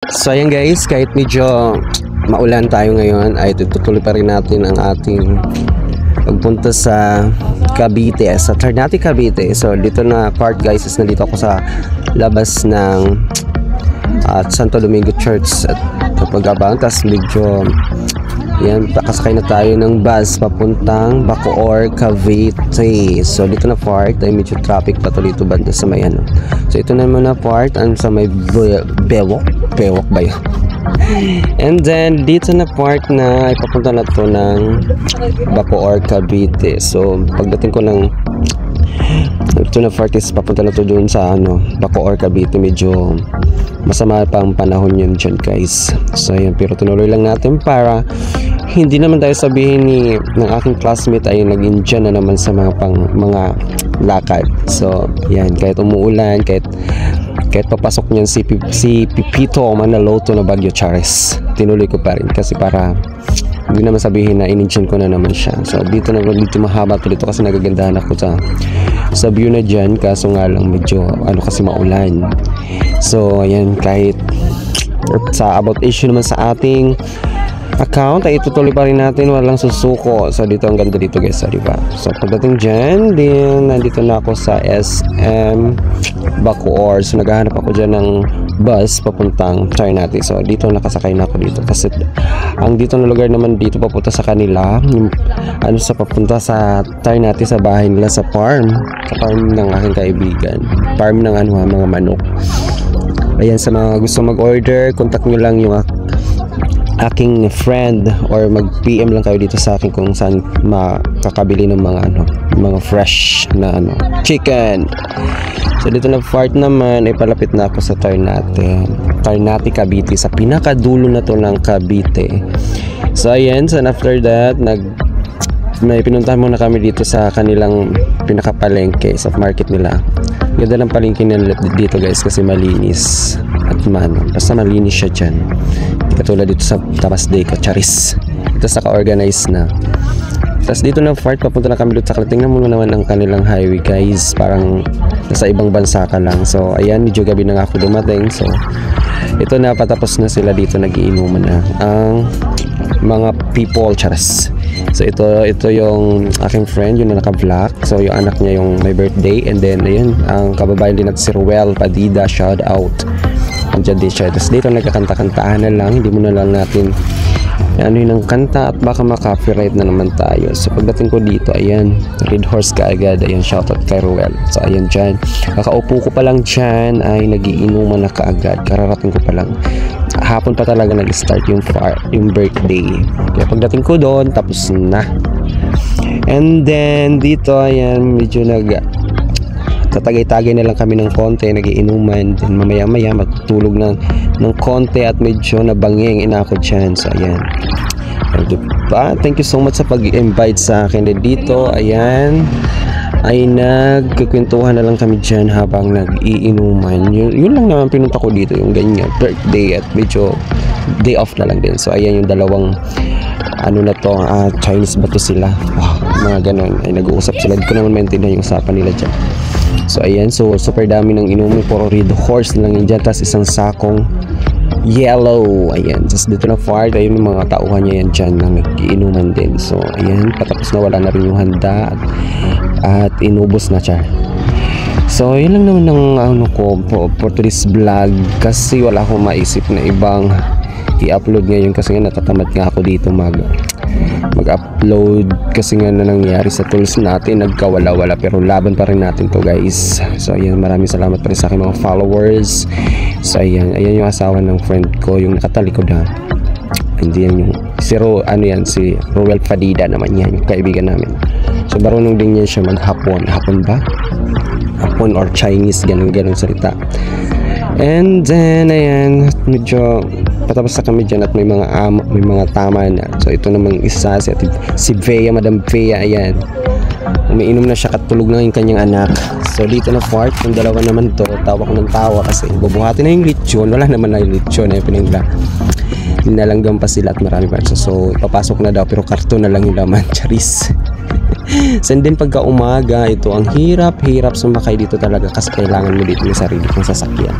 So ayan guys, kahit medyo maulan tayo ngayon ay tutuloy pa rin natin ang ating pagpunta sa Cavite, sa Ternate, Cavite. So dito na part guys is nandito ako sa labas ng Santo Domingo Church at pag-abang. Tapos medyo yan, pakasakay na tayo ng bus papuntang Bacoor, Cavite. So dito na part ay medyo traffic pa to dito banda sa may ano. So ito naman na part ang sa may bewok ba yun? And then dito na part na ipapunta na to ng Bacoor, Cavite. So pagdating ko ng ito na part is papunta na to doon sa ano, Bacoor, Cavite. Medyo masama pa ang panahon yun dyan guys. So yun, pero tinuloy lang natin para hindi naman tayo sabihin ng aking classmate ay nag-Indian na naman sa mga lakad. So yan, kahit umuulan, kahit papasok niyan si Pipito Manaloto na Bagyo Charis, tinuloy ko pa rin kasi para hindi naman sabihin na in-Indian ko na naman siya. So dito mahaba to dito kasi nagagandahan ako sa view na dyan, kaso nga lang medyo ano kasi maulan. So ayan, kahit sa about issue naman sa ating account ay itutuloy pa rin natin, walang susuko. So dito ang ganda dito guys, diba? So pagdating dyan din, nandito na ako sa SM Bacoor. So naghahanap ako dyan ng bus papuntang Ternate. So dito nakasakay na ako dito kasi ang dito na lugar naman dito papunta sa kanila, ano, sa papunta sa Ternate, sa bahay nila, sa farm ng aking kaibigan, farm ng ano, mga manok. Ayan, sa mga gusto mag-order, contact nyo lang yung aking friend or mag-PM lang kayo dito sa akin kung saan makakabili ng mga fresh na chicken. So dito na part naman ay palapit na ako sa Ternate, Cavite, sa pinakadulo na to ng Cavite. So ayan, so after that may pinuntahan muna kami dito sa kanilang pinakapalengke sa market nila. Ganda ng palengke nila dito guys kasi malinis at basta malinis siya dyan, katulad dito sa Tamasday ko, Charis. Ito sa ka-organize na. Tapos dito na part papunta na kami dito sa tingnan mo naman ang kanilang highway guys, parang nasa ibang bansa ka lang. So ayan, medyo gabi na nga ako dumating. So ito na, patapos na sila dito, nagiinuman na ang mga people, Charis. So ito yung aking friend, yung naka-vlog. So yung anak niya yung may birthday, and then ayun, ang kababayan din natin si Ruel Padida, shout out. Andiyan din siya. Tapos dito nagkakanta-kantaan na lang, hindi mo na lang natin ano yun ang kanta at baka maka-copyright na naman tayo. So pagdating ko dito, ayan, Red Horse ka agad. Ayan, shoutout kay Ruel. So ayan dyan, kakaupo ko pa lang dyan ay nagiinuman na kaagad. Kararating ko pa lang, hapon pa talaga nag-start yung birthday. Kaya pagdating ko doon, tapos na. And then dito, ayan, medyo tatagay-tagay na lang kami ng konti, nagiinuman, then mamaya-maya matutulog ng konti at medyo nabanging ako dyan. So ayan, diba? Thank you so much sa pag-invite sa akin dito. Ayan, ay nagkukwentuhan na lang kami dyan habang nag-iinuman. Yun lang naman pinunta ko dito, yung ganyan, birthday at medyo day off na lang din. So ayan yung dalawang ano na to, Chinese ba to sila? Wow, mga ganon, ay nag-uusap sila. Hindi ko naman maintindihan yung usapan nila dyan. So ayan, so super dami ng inumin, puro Red Horse na lang yun dyan, tapos isang sakong yellow. Ayan, tapos dito na part, ayun yung mga tauhan niya yan dyan na nag-iinuman din. So ayan, patapos na, wala na rin yung handa at inubos na siya. So yun lang naman ng ano ko for today's vlog, kasi wala akong maisip na ibang i-upload ngayon kasi nga natatamad nga ako dito mag-upload kasi nga na nangyari sa tools natin, nagkawala-wala, pero laban pa rin natin to guys. So ayan, maraming salamat pa rin sa aking mga followers. So ayan yung asawa ng friend ko, yung nakatalikod na, hindi yan yung si Ruel Padida naman yan, yung kaibigan namin. So marunong din yan siya maghapon ba? Hapon or Chinese, ganun salita. And then ayan, medyo patapos na kami dyan at may mga tama na. So ito namang isa, si Vea, Madam Vea, ayan, umiinom na siya, katulog na yung kanyang anak. So dito na part, yung dalawa naman to, tawa ko ng tawa kasi bubuhatin na yung lechon, wala naman na yung lechon, pinagla nilalanggam pa sila at marami pa. So papasok na daw pero karton na lang yung laman, Charis. So then pagka umaga, ito ang hirap sumakay dito talaga kasi kailangan mo dito yung sarili kong sasakyan.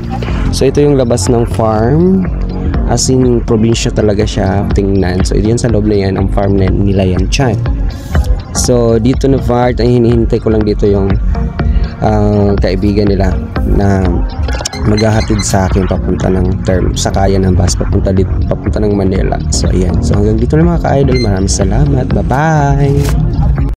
So ito yung labas ng farm. As in, probinsya talaga siya tingnan. So, yan sa loob na yan, ang farm nila yan, Chan. So, dito na part, ang hinihintay ko lang dito yung kaibigan nila na maghahatid sa akin papunta ng sakayan ng bus papunta ng Manila. So, ayan. So, hanggang dito na mga ka-idol. Maraming salamat. Bye-bye!